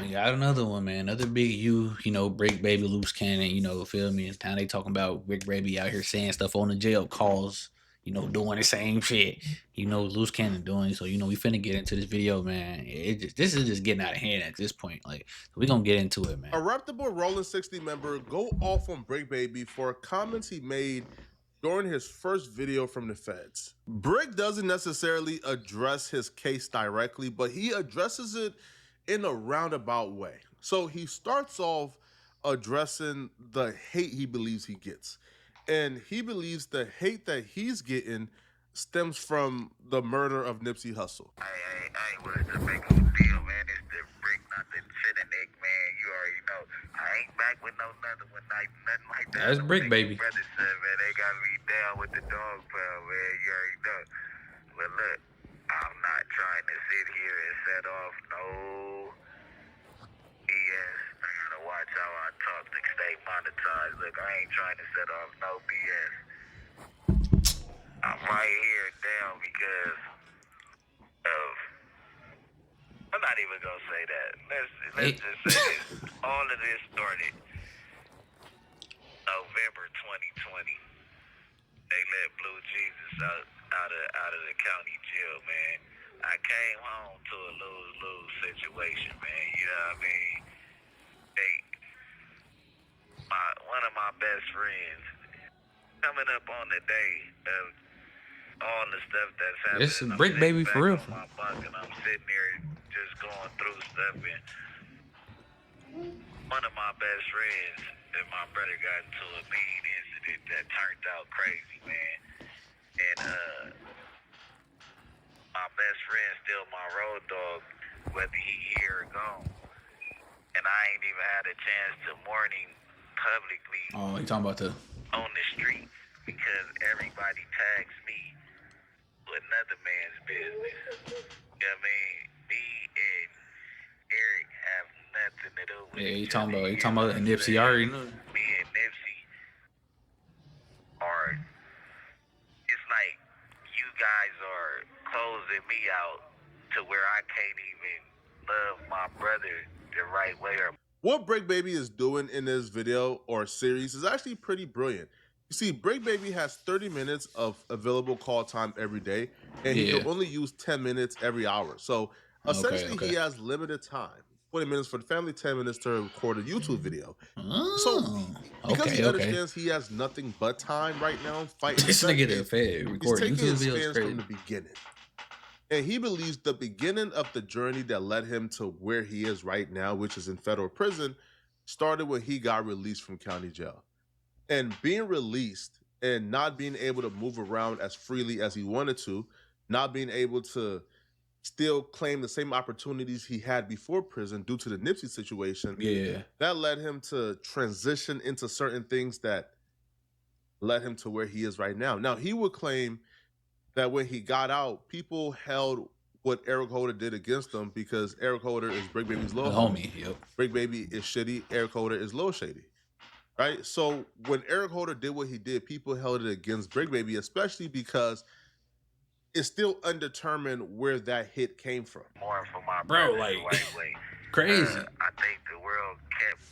We got another one, man. Another big Bricc baby, loose cannon. Feel me? And now they talking about Bricc baby out here saying stuff on the jail calls. Doing the same shit. Loose cannon doing. So we finna get into this video, man. This is just getting out of hand at this point. Like we gonna get into it, A man. reputable Rolling 60 member go off on Bricc Baby for comments he made during his first video from the feds. Bricc doesn't necessarily address his case directly, but he addresses it in a roundabout way. So he starts off addressing the hate he believes he gets. And he believes the hate that he's getting stems from the murder of Nipsey Hussle. I was the big deal, man. It's the Bricc, not the Cynic, man. You already know. I ain't back with nothing like that. That's Bricc baby. Brother said, man, they got me down with the dog pound, man. You already know. But look, I'm not trying to sit here and set off no BS. I gotta watch how I talk to stay monetized. Look, I ain't trying to set off no BS. I'm right here down because of. I'm not even gonna say that. Let's just say this. All of this started November 2020. They let Blue Jesus out of the county jail, man. I came home to a lose-lose situation, man. You know what I mean? One of my best friends coming up on the day of all the stuff that's happening. This is Bricc baby for real. My bunk and I'm sitting there just going through stuff, and one of my best friends and my brother got into a mean incident that turned out crazy, man. And my best friend still my road dog, whether he here or gone. And I ain't even had a chance to mourn him publicly. Oh, you talking about on the street because everybody tags me with another man's business. You know what I mean? Me and Eric have nothing to do with Yeah, it. you talking about Nipsey. I already know. Me and Nipsey are, it's like you guys are closing me out to where I can't even love my brother the right way. What Bricc Baby is doing in this video or series is actually pretty brilliant. You see, Bricc Baby has 30 minutes of available call time every day, and he can only use 10 minutes every hour. So essentially, he has limited time. 20 minutes for the family, 10 minutes to record a YouTube video. Because he understands he has nothing but time right now fighting. This nigga the fed recording he's taking YouTube his videos fans from the beginning. And he believes the beginning of the journey that led him to where he is right now, which is in federal prison, started when he got released from county jail. And being released and not being able to move around as freely as he wanted to, not being able to still claim the same opportunities he had before prison due to the Nipsey situation, that led him to transition into certain things that led him to where he is right now. Now, he would claim that when he got out, people held what Eric Holder did against him because Eric Holder is Bricc Baby's little homie. Bricc Baby is shitty. Eric Holder is low shady. Right? So when Eric Holder did what he did, people held it against Bricc Baby, especially because it's still undetermined where that hit came from. More for my bro, like crazy. I think the world kept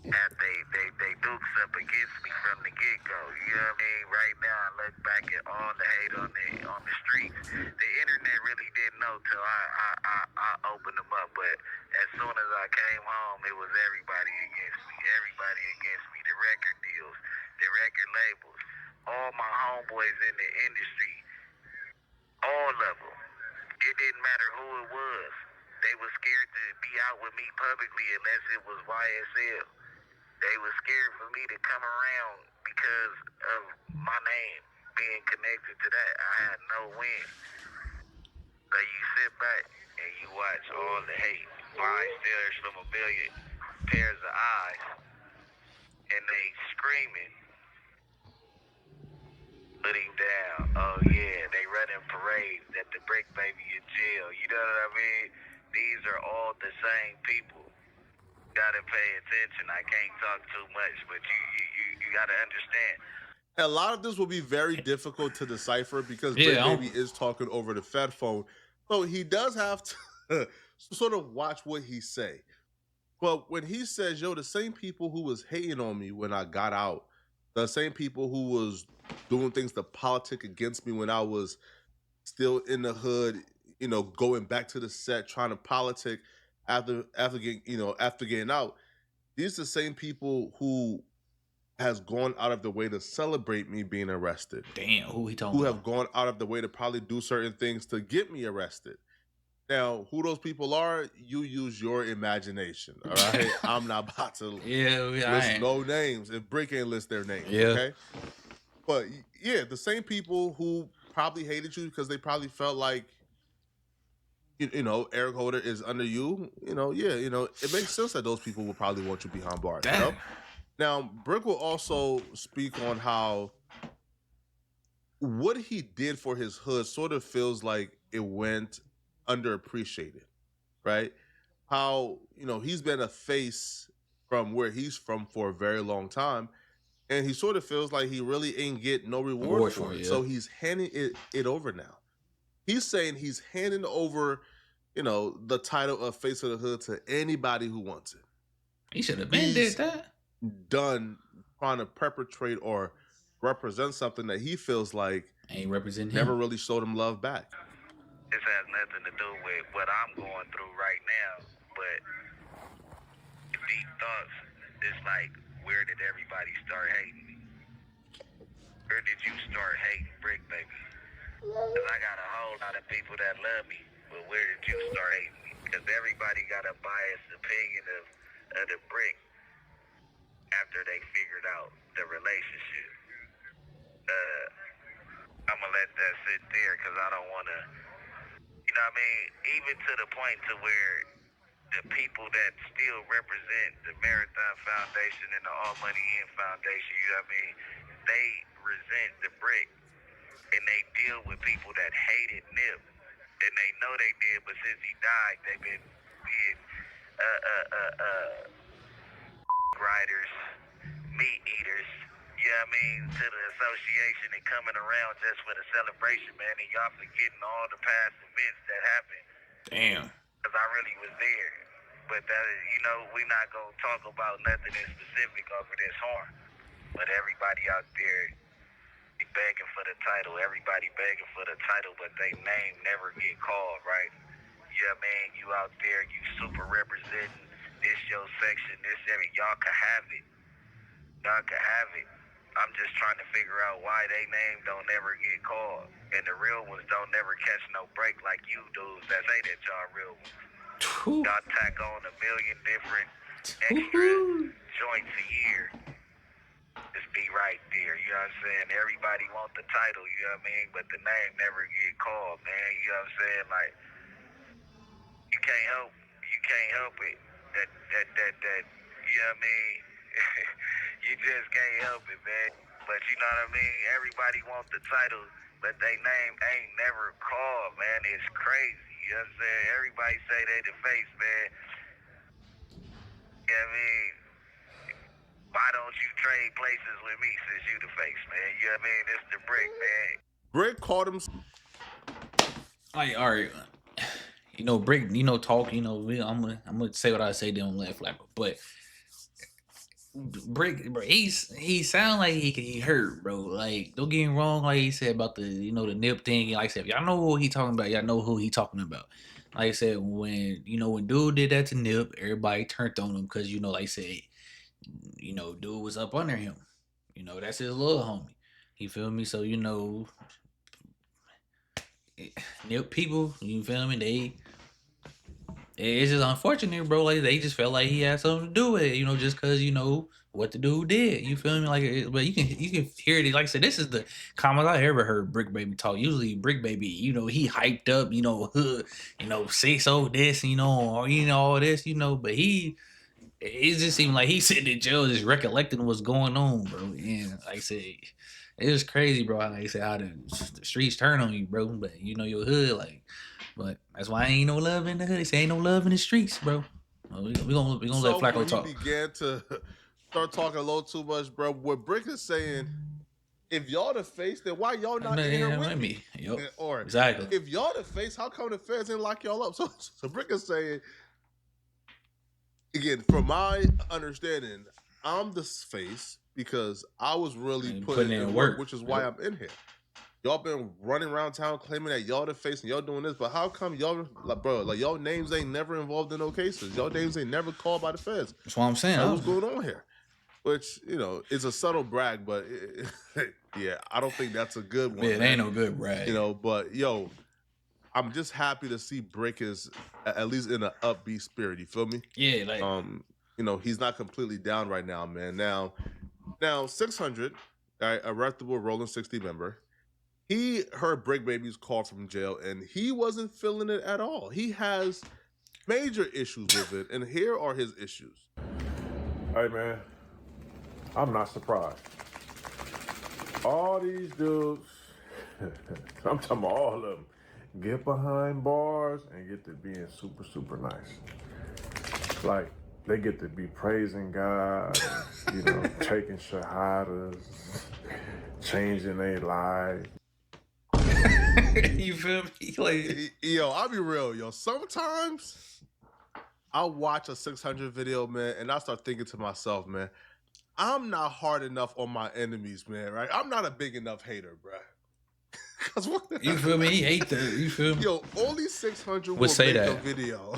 they dukes up against me from the get-go. You know what I mean? Right now, I look back at all the hate on the streets. The internet really didn't know till I opened them up. But as soon as I came home, it was everybody against me. Everybody against me. The record deals, the record labels, all my homeboys in the industry, all of them. It didn't matter who it was. They were scared to be out with me publicly unless it was YSL. They were scared for me to come around because of my name being connected to that. I had no win. So you sit back and you watch all the hate. Blind stares from a billion pairs of eyes. And they screaming, put him down. Oh yeah, they running parades at the Bricc Baby in jail. You know what I mean? These are all the same people. Gotta pay attention. I can't talk too much, but you gotta understand. A lot of this will be very difficult to decipher because Bricc Baby is talking over the Fed phone. So he does have to sort of watch what he say. But when he says, yo, the same people who was hating on me when I got out, the same people who was doing things to politic against me when I was still in the hood, going back to the set, trying to politic after getting out, these are the same people who has gone out of the way to celebrate me being arrested. Damn, who he talking Who about? have gone out of the way to probably do certain things to get me arrested. Now, who those people are, you use your imagination. All right. I'm not about to list no names if Bricc ain't list their names. Yeah. Okay. But yeah, the same people who probably hated you because they probably felt like Eric Holder is under you, it makes sense that those people will probably want you behind bars. Damn. Now, Bricc will also speak on how what he did for his hood sort of feels like it went underappreciated, right? How, he's been a face from where he's from for a very long time, and he sort of feels like he really ain't get no reward for it. Yeah. So he's handing it over now. He's saying he's handing over, the title of Face of the Hood to anybody who wants it. He should have been did that. Done trying to perpetrate or represent something that he feels like ain't representing never him. really showed him love back. This has nothing to do with what I'm going through right now, but deep thoughts, it's like, where did everybody start hating me? Where did you start hating Bricc, baby? Because I got a whole lot of people that love me, but where did you start hating me? Because everybody got a biased opinion of the Bricc after they figured out the relationship. I'm going to let that sit there because I don't want to, even to the point to where the people that still represent the Marathon Foundation and the All Money In Foundation, they resent the Bricc and they deal with people that hated Nip. And they know they did, but since he died, they've been being riders, meat eaters, to the association and coming around just for the celebration, man. And y'all forgetting all the past events that happened. Damn. Because I really was there. But that is, we not going to talk about nothing in specific over this harm. But everybody out there be begging for the title. Everybody begging for the title, but they name never get called, right? You out there, you super representing this your section, this area. Y'all can have it. Y'all can have it. I'm just trying to figure out why they name don't never get called. And the real ones don't never catch no break like you dudes that say that y'all real ones. Y'all tack on a million different extra joints a year. Just be right there, you know what I'm saying? Everybody want the title, you know what I mean? But the name never get called, man, you know what I'm saying? Like, you can't help it. That, you know what I mean? You just can't help it, man. But you know what I mean? Everybody wants the title, but they name ain't never called, man. It's crazy. You know what I'm saying? Everybody say they the face, man. You know what I mean? Why don't you trade places with me since you the face, man? You know what I mean? It's the Bricc, man. Bricc called him. All right. Bricc, talk, I'm gonna say what I say, then I'm let flap. But Bricc, bro, he sound like he hurt, bro. Like, don't get me wrong, like he said about the the Nip thing. Like I said, y'all know who he talking about. Y'all know who he talking about. Like I said, when dude did that to Nip, everybody turned on him because like I said, dude was up under him. That's his little homie. You feel me? So Nip people, you feel me? It's just unfortunate, bro. Like they just felt like he had something to do with it, just because what the dude did. You feel me? Like, but you can hear it. Like I said, this is the comments I ever heard Bricc Baby talk. Usually, Bricc Baby, he hyped up, hood, say so this, or all this, But it just seemed like he sitting in jail, just recollecting what's going on, bro. And like I said, it was crazy, bro. Like I said, how the streets turn on you, bro. But your hood, like. But that's why ain't no love in the hood. They say ain't no love in the streets, bro. We gonna let Flacco talk. He began to start talking a little too much, bro. What Bricc is saying if y'all the face, then why y'all not in here with me? Yep. Or Exactly. if y'all the face, how come the feds didn't lock y'all up? So Bricc is saying, again, from my understanding, I'm the face because I was really putting in work, which is why I'm in here. Y'all been running around town claiming that y'all the face and y'all doing this, but how come y'all, like, bro, like, y'all names ain't never involved in no cases? Y'all names ain't never called by the feds. That's what I'm saying. Like, what's going on here? Which, you know, is a subtle brag, but yeah, I don't think that's a good one. Yeah, it ain't no good brag. You know, but yo, I'm just happy to see Bricc is at least in an upbeat spirit. You feel me? Yeah, like you know, he's not completely down right now, man. Now 600, right, a reputable Rolling 60 member. He heard Bricc Baby's call from jail, and he wasn't feeling it at all. He has major issues with it, and here are his issues. Hey, man, I'm not surprised. All these dudes, I'm talking about all of them, get behind bars and get to being super, super nice. Like, they get to be praising God, you know, taking shahadas, changing their life. you feel me? Like, yo, I'll be real, yo. Sometimes I'll watch a 600 video, man, and I start thinking to myself, man, I'm not hard enough on my enemies, man, right? I'm not a big enough hater, bro. You feel me? He hate that. You feel me? Yo, only 600 will say make that. a video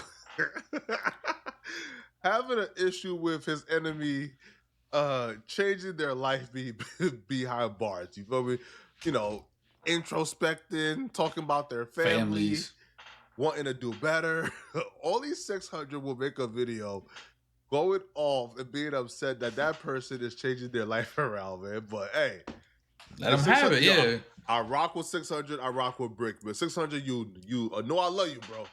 having an issue with his enemy changing their life behind bars. You feel me? You know, introspecting, talking about their families, wanting to do better. Only 600 will make a video going off and being upset that that person is changing their life around, man. But hey, let them have it, yeah. I rock with 600. I rock with Bricc, but 600, you know I love you, bro.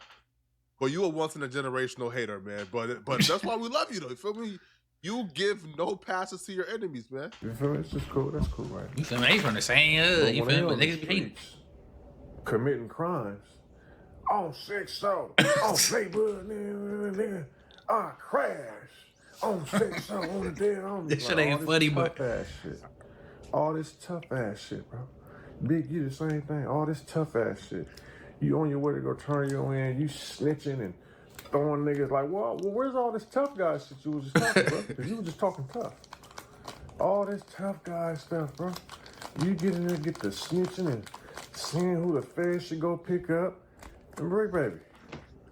But you a once in a generational hater, man. But that's why we love you, though. You feel me? You give no passes to your enemies, man. You feel me? It's just cool. That's cool, right? You feel me? They from the same hood. You feel me? But niggas be hating. Committing crimes. On 6 on Playboy, nigga. I crash. On 6 on the dead homies. This shit ain't funny, but all this tough ass shit, bro. Big, you the same thing. All this tough ass shit. You on your way to go turn your in, you snitching and throwing niggas like, well, where's all this tough guy shit you was just talking, bro? Because you was just talking tough. All this tough guy stuff, bro. You get in there, get the snitching and seeing who the feds should go pick up. And Bricc Baby,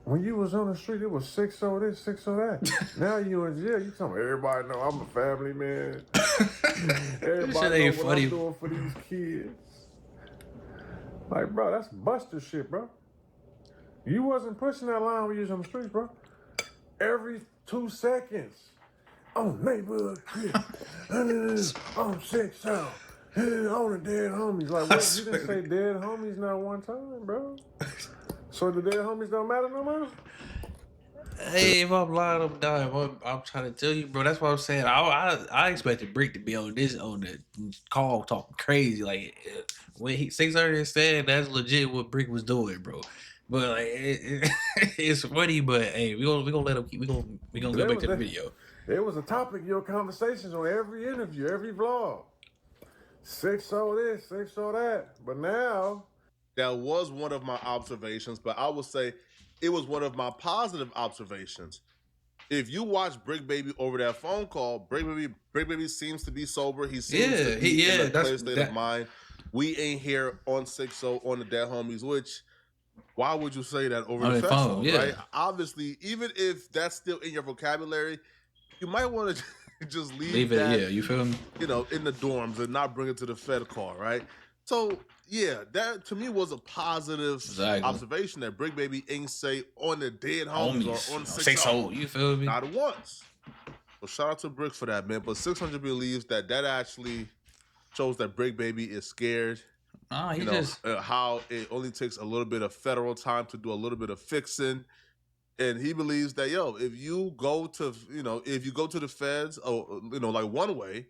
when you was on the street, it was 6-0 this, 6-0 that. Now you in jail, you telling me everybody know I'm a family man. Everybody know what I'm doing for these kids. Like, bro, that's Buster shit, bro. You wasn't pushing that line when you was on the streets, bro. Every 2 seconds. On neighborhood, on 6 out, on the dead homies. Like, what? You didn't say dead homies not one time, bro. So the dead homies don't matter no more? Hey, if I'm lying, I'm dying. I'm trying to tell you, bro. That's what I'm saying. I expected Bricc to be on the call talking crazy. Like when he 600 said that's legit what Bricc was doing, bro. But like it's funny, but hey, we gonna let him keep. We gonna go back to the video. It was a topic of your conversations on every interview, every vlog. 6-0 this, 6-0 that. But now that was one of my observations, but I would say it was one of my positive observations. If you watch Bricc Baby over that phone call, Bricc Baby seems to be sober. He seems to be in a clear state of mind. We ain't here on 6-0 on the dead homies, which why would you say that over the phone, right? Obviously, even if that's still in your vocabulary, you might want to just leave that, yeah, you feel me? You know, in the dorms and not bring it to the Fed call, right? So yeah, that to me was a positive observation that Bricc Baby ain't say on the dead homies or on 6-0. You feel me? Not once. So shout out to Bricc for that, man. But 600 believes that actually shows that Bricc Baby is scared. He just how it only takes a little bit of federal time to do a little bit of fixing. And he believes that, if you go to the feds, like one way,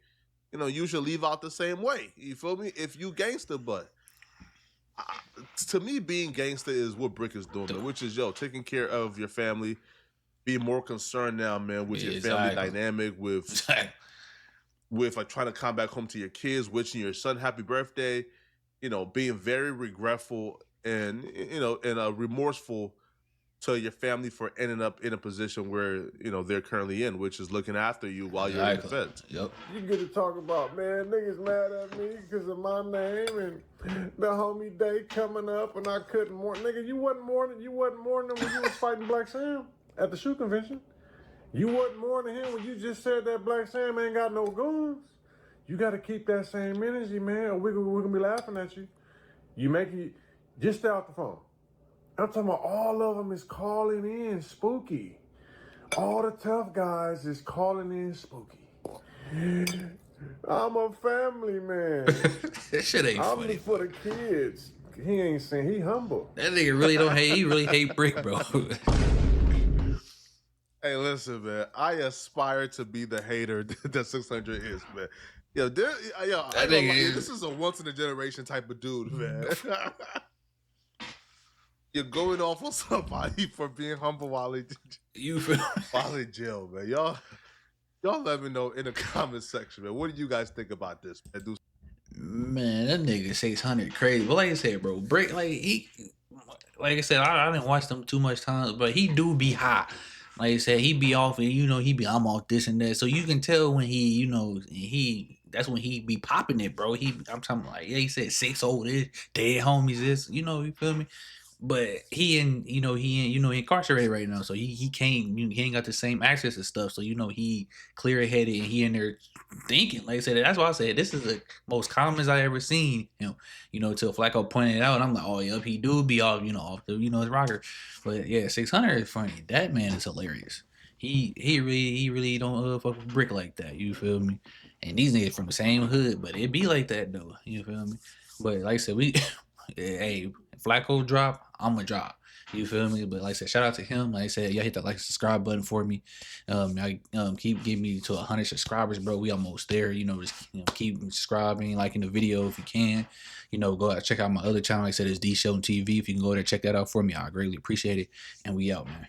you should leave out the same way. You feel me? If you gangster, but to me, being gangster is what Bricc is doing, man, which is, taking care of your family, be more concerned now, man, with your family dynamic, with with like trying to come back home to your kids, wishing your son happy birthday, being very regretful and and remorseful to your family for ending up in a position where they're currently in, which is looking after you while you're in the Exactly. feds. Yep. You get to talk about, man, niggas mad at me because of my name and the homie day coming up and I couldn't mourn. Nigga, you wasn't mourning when you was fighting Black Sam at the shoe convention. You wasn't mourning him when you just said that Black Sam ain't got no guns. You got to keep that same energy, man, or we're going to be laughing at you. Just stay off the phone. I'm talking about all of them is calling in spooky. All the tough guys is calling in spooky. I'm a family man. That shit ain't I'm funny. for the kids. He ain't saying he humble. That nigga really don't hate. He really hate Bricc, bro. Hey, listen, man. I aspire to be the hater that 600 is, man. Yo, this is a once in a generation type of dude, man. You're going off on somebody for being humble while in jail, man. Y'all let me know in the comment section, man. What do you guys think about this, man? Man, that nigga 600 crazy. But like I said, bro, Bricc, like I said, I didn't watch them too much times, but he do be high. Like I said, he be off and I'm off this and that. So you can tell when that's when he be popping it, bro. I'm talking like, yeah, he said 6-0 this, dead homies this, you feel me? But he incarcerated right now, so he can't, he ain't got the same access to stuff. So he clear headed and he in there thinking. Like I said, that's why I said this is the most common I ever seen him. Till Flacco pointed it out, and I'm like, oh yep, he do be off, off the his rocker. But yeah, 600 is funny. That man is hilarious. He really don't fuck with Bricc like that. You feel me? And these niggas from the same hood, but it be like that though. You feel me? But like I said, hey, Flacco drop, I'ma drop. You feel me? But like I said, shout out to him. Like I said, y'all hit that like subscribe button for me. Y'all keep getting me to 100 subscribers, bro. We almost there. Just keep subscribing, liking the video if you can. Go out check out my other channel. Like I said, it's D.SHELTON TV. If you can go there, check that out for me, I greatly appreciate it. And we out, man.